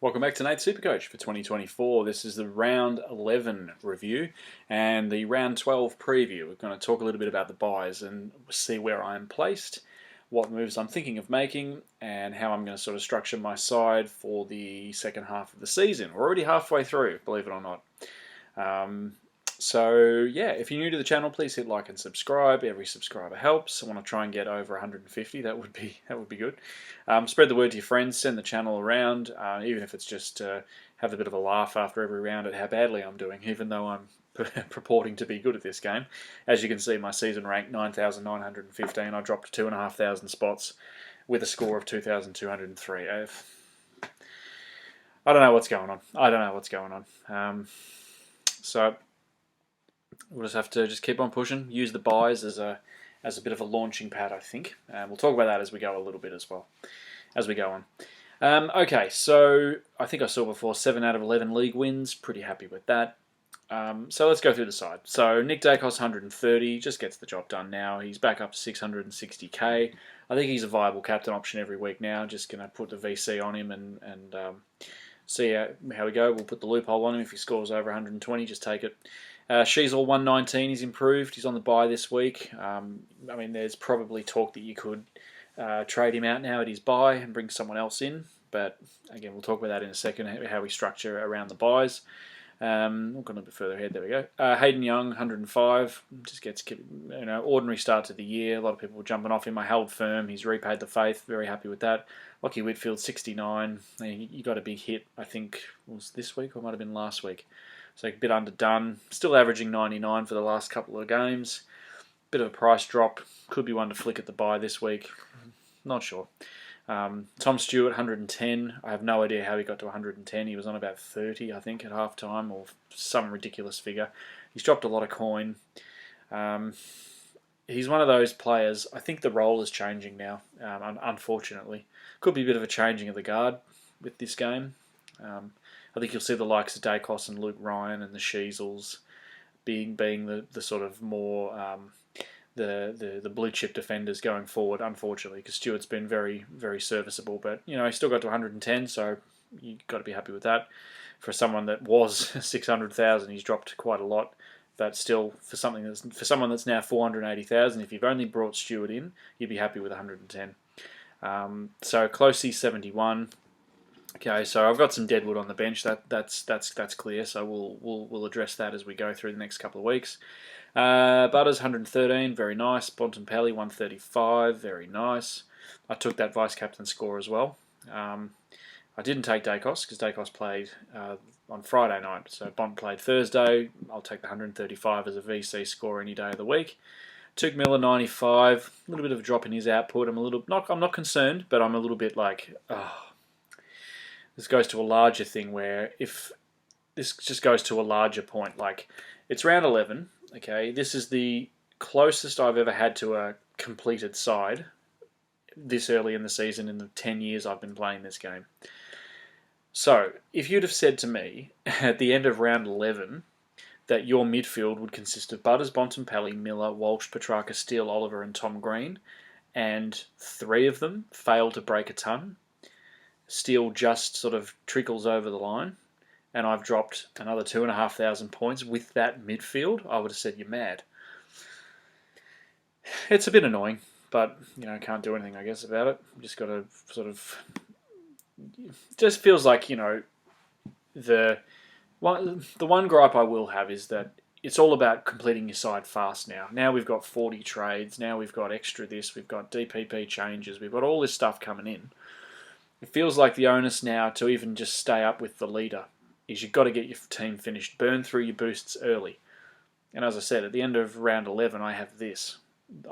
Welcome back to Nate Supercoach for 2024. This is the round 11 review and the round 12 preview. We're going to talk a little bit about the buys and see where I'm placed, what moves I'm thinking of making, and how I'm going to sort of structure my side for the second half of the season. We're already halfway through, believe it or not. If you're new to the channel, please hit like and subscribe. Every subscriber helps. I want to try and get over 150. That would be good. Spread the word to your friends. Send the channel around, even if it's just have a bit of a laugh after every round at how badly I'm doing, even though I'm purporting to be good at this game. As you can see, my season rank 9,915. I dropped 2,500 spots with a score of 2,203. I don't know what's going on. So we'll just have to keep on pushing. Use the buys as a bit of a launching pad, I think. We'll talk about that as we go a little bit as well, as we go on. Okay, so I think I saw before 7 out of 11 league wins. Pretty happy with that. So let's go through the side. So Nick Daicos, 130, just gets the job done now. He's back up to 660k. I think he's a viable captain option every week now. Just going to put the VC on him and see how we go. We'll put the loophole on him. If he scores over 120, just take it. Sheasel 119, he's improved. He's on the bye this week. There's probably talk that you could trade him out now at his bye and bring someone else in. But again, we'll talk about that in a second, how we structure around the buys. We'll go a little bit further ahead. There we go. Hayden Young, 105, just gets ordinary start to the year. A lot of people jumping off him. I held firm. He's repaid the faith. Very happy with that. Lockie Whitfield, 69. He got a big hit. I think it was this week or it might have been last week. So a bit underdone. Still averaging 99 for the last couple of games. Bit of a price drop. Could be one to flick at the buy this week. Not sure. Tom Stewart, 110. I have no idea how he got to 110. He was on about 30, I think, at half time, or some ridiculous figure. He's dropped a lot of coin. He's one of those players. I think the role is changing now, unfortunately. Could be a bit of a changing of the guard with this game. I think you'll see the likes of Daicos and Luke Ryan and the Sheasels being the sort of more the blue chip defenders going forward, unfortunately, because Stewart's been very, very serviceable. But he still got to 110, so you've got to be happy with that. For someone that was 600,000, he's dropped quite a lot. But still, for someone that's now 480,000, if you've only brought Stewart in, you'd be happy with 110. So Closey, 71. Okay, so I've got some deadwood on the bench. That's clear. So we'll address that as we go through the next couple of weeks. Butters, 113, very nice. Bontempelli, 135, very nice. I took that vice captain score as well. I didn't take Daicos because Daicos played on Friday night. So Bont played Thursday. I'll take the 135 as a VC score any day of the week. Took Miller, 95. A little bit of a drop in his output. I'm not concerned, but I'm a little bit like, this goes to a larger thing where if this just goes to a larger point, like it's round 11, okay, this is the closest I've ever had to a completed side this early in the season in the 10 years I've been playing this game. So if you'd have said to me at the end of round 11 that your midfield would consist of Butters, Bontempelli, Miller, Walsh, Petrarca, Steele, Oliver and Tom Green, and 3 of them fail to break a ton, Steele just sort of trickles over the line, and I've dropped another 2,500 points with that midfield, I would have said you're mad. It's a bit annoying, but can't do anything, I guess, about it. Just got to sort of. Just feels like the one gripe I will have is that it's all about completing your side fast now. Now we've got 40 trades. Now we've got extra this. We've got DPP changes. We've got all this stuff coming in. It feels like the onus now to even just stay up with the leader is you've got to get your team finished. Burn through your boosts early. And as I said, at the end of round 11, I have this.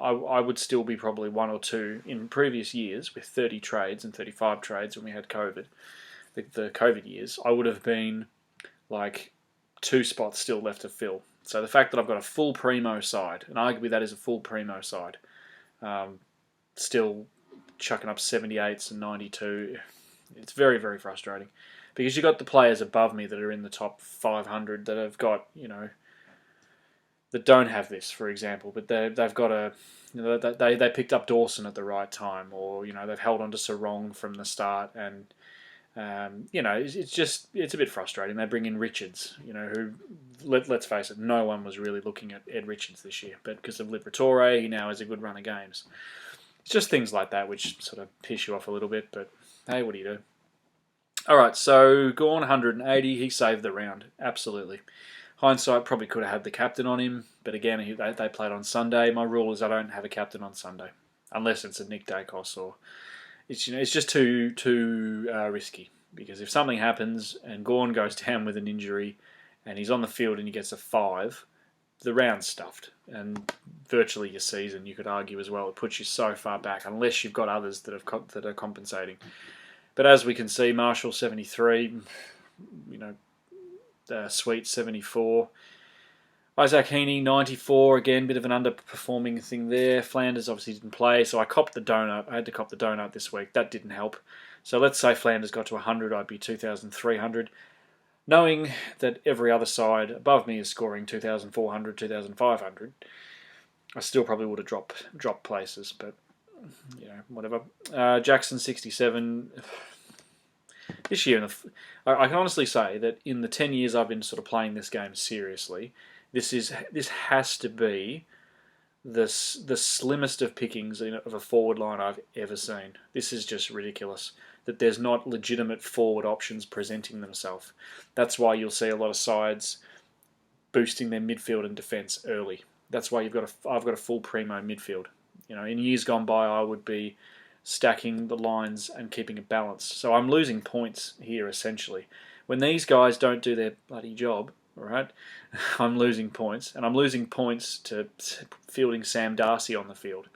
I would still be probably 1 or 2 in previous years with 30 trades and 35 trades when we had COVID, the COVID years. I would have been like 2 spots still left to fill. So the fact that I've got a full primo side, and arguably that is a full primo side, still chucking up 78s and 92. It's very, very frustrating because you've got the players above me that are in the top 500 that have got, that don't have this, for example, but they've got they picked up Dawson at the right time, or they've held on to Sarong from the start, and It's a bit frustrating. They bring in Richards, who, let's face it, no one was really looking at Ed Richards this year, but because of Liberatore, he now has a good run of games. It's just things like that which sort of piss you off a little bit, but hey, what do you do? All right, so Gawn 180, he saved the round, absolutely. Hindsight, probably could have had the captain on him, but again, they played on Sunday. My rule is I don't have a captain on Sunday, unless it's a Nick Dacos or it's just too risky, because if something happens and Gawn goes down with an injury and he's on the field and he gets a 5, the round's stuffed, and virtually your season, you could argue as well. It puts you so far back unless you've got others that are compensating. But as we can see, Marshall 73, Sweet 74. Isaac Heaney 94, again, bit of an underperforming thing there. Flanders obviously didn't play, so I copped the donut. I had to cop the donut this week. That didn't help. So let's say Flanders got to 100, I'd be 2,300. Knowing that every other side above me is scoring 2,400, 2,500, I still probably would have dropped places, but whatever. Jackson 67. This year, I can honestly say that in the 10 years I've been sort of playing this game seriously, this has to be the slimmest of pickings of a forward line I've ever seen. This is just ridiculous that there's not legitimate forward options presenting themselves. That's why you'll see a lot of sides boosting their midfield and defence early. That's why I've got a full primo midfield. In years gone by, I would be stacking the lines and keeping it balanced. So I'm losing points here, essentially. When these guys don't do their bloody job, all right, I'm losing points. And I'm losing points to fielding Sam Darcy on the field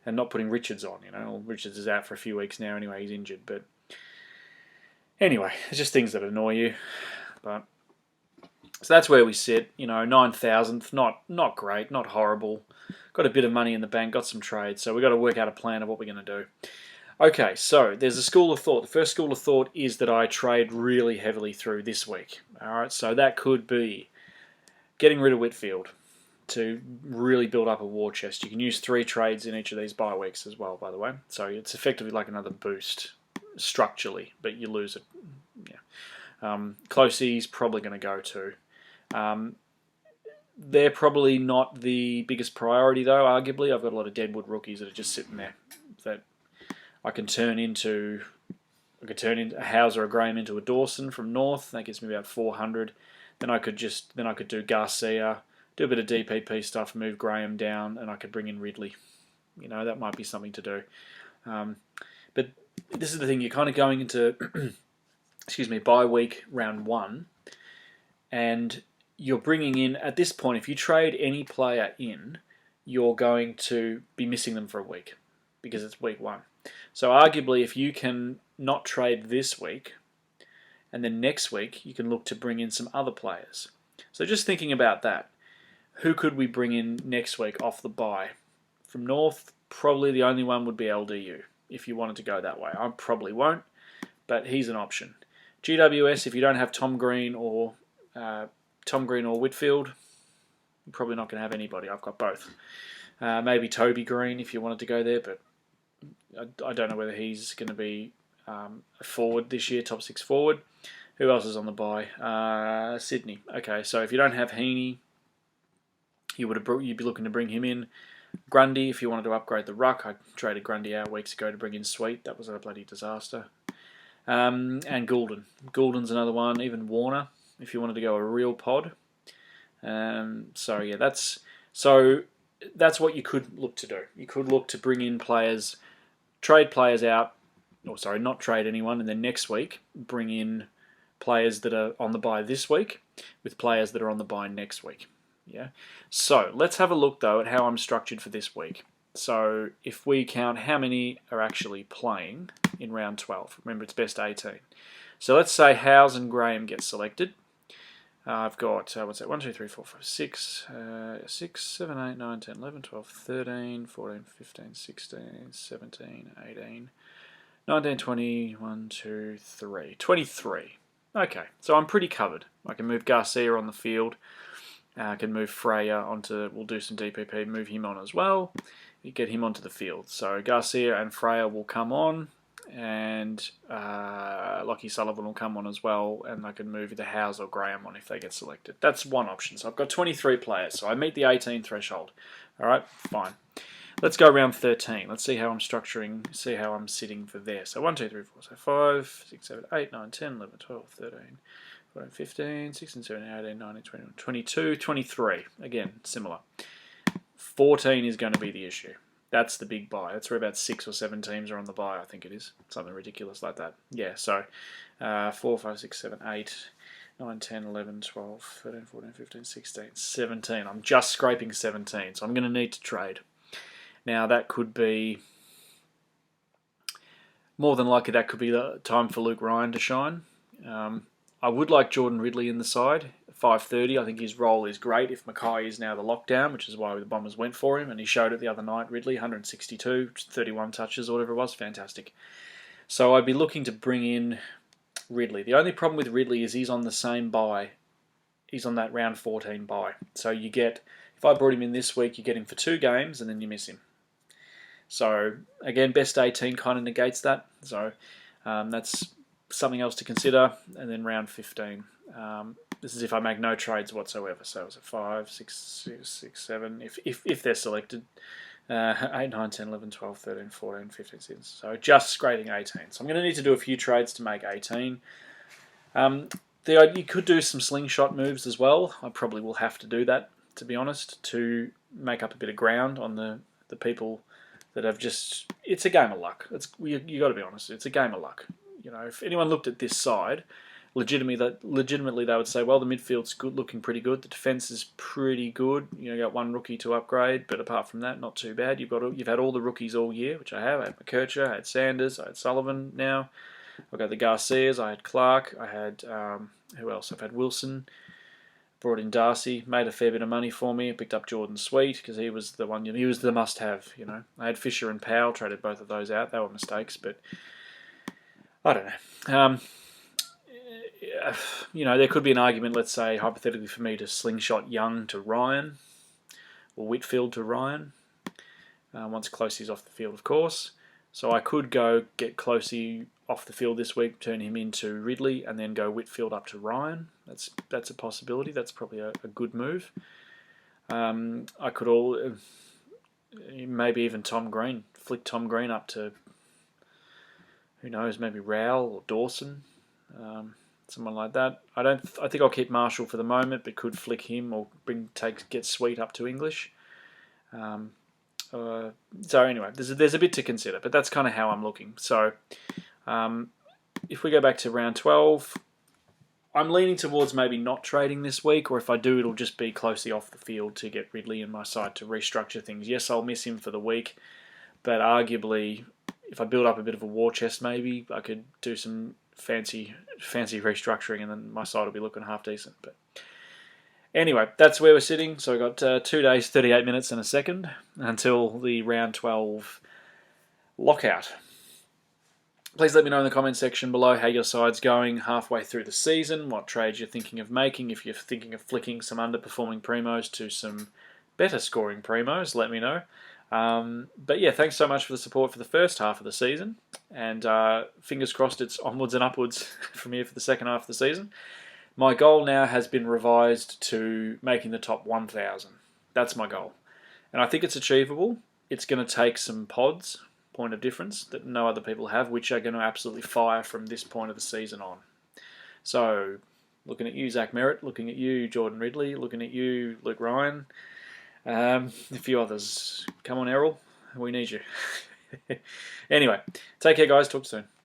and not putting Richards on. Richards is out for a few weeks now anyway. He's injured. But anyway, it's just things that annoy you. But so that's where we sit. 9,000th, not great, not horrible. Got a bit of money in the bank, got some trades, so we've got to work out a plan of what we're going to do. Okay, so there's a school of thought. The first school of thought is that I trade really heavily through this week. All right, so that could be getting rid of Whitfield to really build up a war chest. You can use 3 trades in each of these bye weeks as well, by the way. So it's effectively like another boost structurally, but you lose it. Yeah. Closey's probably going to go too. They're probably not the biggest priority, though, arguably. I've got a lot of Deadwood rookies that are just sitting there that I can turn into a Hauser or Graham into a Dawson from North. That gives me about 400. Then I could do Garcia, do a bit of DPP stuff, move Graham down, and I could bring in Ridley. That might be something to do. But this is the thing, you're kind of going into bye week round 1, and you're bringing in, at this point, if you trade any player in, you're going to be missing them for a week because it's week 1. So arguably, if you can not trade this week, and then next week, you can look to bring in some other players. So just thinking about that, who could we bring in next week off the bye? From North, probably the only one would be LDU, if you wanted to go that way. I probably won't, but he's an option. GWS, if you don't have Tom Green or Whitfield, you're probably not going to have anybody. I've got both. Maybe Toby Green if you wanted to go there, but I don't know whether he's going to be a forward this year, top 6 forward. Who else is on the bye? Sydney. Okay, so if you don't have Heaney, you'd be looking to bring him in. Grundy, if you wanted to upgrade the ruck, I traded Grundy out weeks ago to bring in Sweet. That was a bloody disaster. And Goulden. Goulden's another one. Even Warner, if you wanted to go a real pod. That's what you could look to do. You could look to bring in players, trade players out, not trade anyone, and then next week bring in players that are on the bye this week with players that are on the bye next week. Yeah. So let's have a look though at how I'm structured for this week. So if we count how many are actually playing in round 12, remember it's best 18. So let's say Howes and Graham get selected. I've got, 1, 2, 3, 4, 5, 6, 7, 8, 9, 10, 11, 12, 13, 14, 15, 16, 17, 18, 19, 20, 1, 2, 3, 23. Okay, so I'm pretty covered. I can move Garcia on the field. I can move Freya we'll do some DPP, move him on as well. You get him onto the field. So Garcia and Freya will come on. and Lockie Sullivan will come on as well, and I can move either Howes or Graham on if they get selected. That's one option. So I've got 23 players, so I meet the 18 threshold. All right, fine. Let's go round 13. Let's see how I'm structuring, see how I'm sitting for there. So 1, 2, 3, 4, so 5, 6, 7, 8, 9, 10, 11, 12, 13, 14, 15, 16, 17, 18, 19, 20, 22, 23. Again, similar. 14 is going to be the issue. That's the big buy. That's where about 6 or 7 teams are on the buy, I think it is. Something ridiculous like that. Yeah, so 4, 5, 6, 7, 8, 9, 10, 11, 12, 13, 14, 15, 16, 17. I'm just scraping 17, so I'm going to need to trade. Now, that could be... More than likely, that could be the time for Luke Ryan to shine. I would like Jordan Ridley in the side. 5:30, I think his role is great if Mackay is now the lockdown, which is why the Bombers went for him, and he showed it the other night. Ridley, 162, 31 touches or whatever it was, fantastic. So I'd be looking to bring in Ridley. The only problem with Ridley is he's on the same bye. He's on that round 14 bye. So you get, if I brought him in this week, you get him for 2 games and then you miss him. So again, best 18 kind of negates that. So that's something else to consider. And then round 15. This is if I make no trades whatsoever. So it's a 5, 6, 7, if they're selected. 8, 9, 10, 11, 12, 13, 14, 15, 16. So just scraping 18. So I'm going to need to do a few trades to make 18. You could do some slingshot moves as well. I probably will have to do that, to be honest, to make up a bit of ground on the people that have just... It's a game of luck. You got to be honest. It's a game of luck. You know, if anyone looked at this side... Legitimately, they would say, well, the midfield's good, looking pretty good. The defence is pretty good. You got 1 rookie to upgrade, but apart from that, not too bad. You've had all the rookies all year, which I have. I had McKercher, I had Sanders, I had Sullivan now. I've got the Garcias, I had Clark, I had who else? I've had Wilson. Brought in Darcy, made a fair bit of money for me. I picked up Jordan Sweet because he was the one. He was the must-have. You know, I had Fisher and Powell, traded both of those out. They were mistakes, but I don't know. You know, there could be an argument, let's say, hypothetically, for me to slingshot Young to Ryan, or Whitfield to Ryan, once Closey's off the field, of course. So I could go get Closey off the field this week, turn him into Ridley, and then go Whitfield up to Ryan. That's a possibility. That's probably a good move. I could maybe even Tom Green, flick Tom Green up to, who knows, maybe Rowell or Dawson. Someone like that. I think I'll keep Marshall for the moment, but could flick him or get Sweet up to English. So anyway, there's a bit to consider, but that's kind of how I'm looking. So if we go back to round 12, I'm leaning towards maybe not trading this week, or if I do, it'll just be closely off the field to get Ridley in my side to restructure things. Yes, I'll miss him for the week, but arguably, if I build up a bit of a war chest, maybe I could do some fancy restructuring, and then my side will be looking half decent. But anyway, that's where we're sitting. So we've got 2 days, 38 minutes and a second until the round 12 lockout. Please let me know in the comment section below how your side's going halfway through the season, what trades you're thinking of making. If you're thinking of flicking some underperforming primos to some better scoring primos, let me know. But yeah, thanks so much for the support for the first half of the season, and fingers crossed it's onwards and upwards from here for the second half of the season. My goal now has been revised to making the top 1,000. That's my goal, and I think it's achievable. It's going to take some pods, point of difference, that no other people have, which are going to absolutely fire from this point of the season on. So, looking at you, Zach Merritt, looking at you, Jordan Ridley, looking at you, Luke Ryan, a few others. Come on, Errol. We need you. Anyway, take care, guys. Talk soon.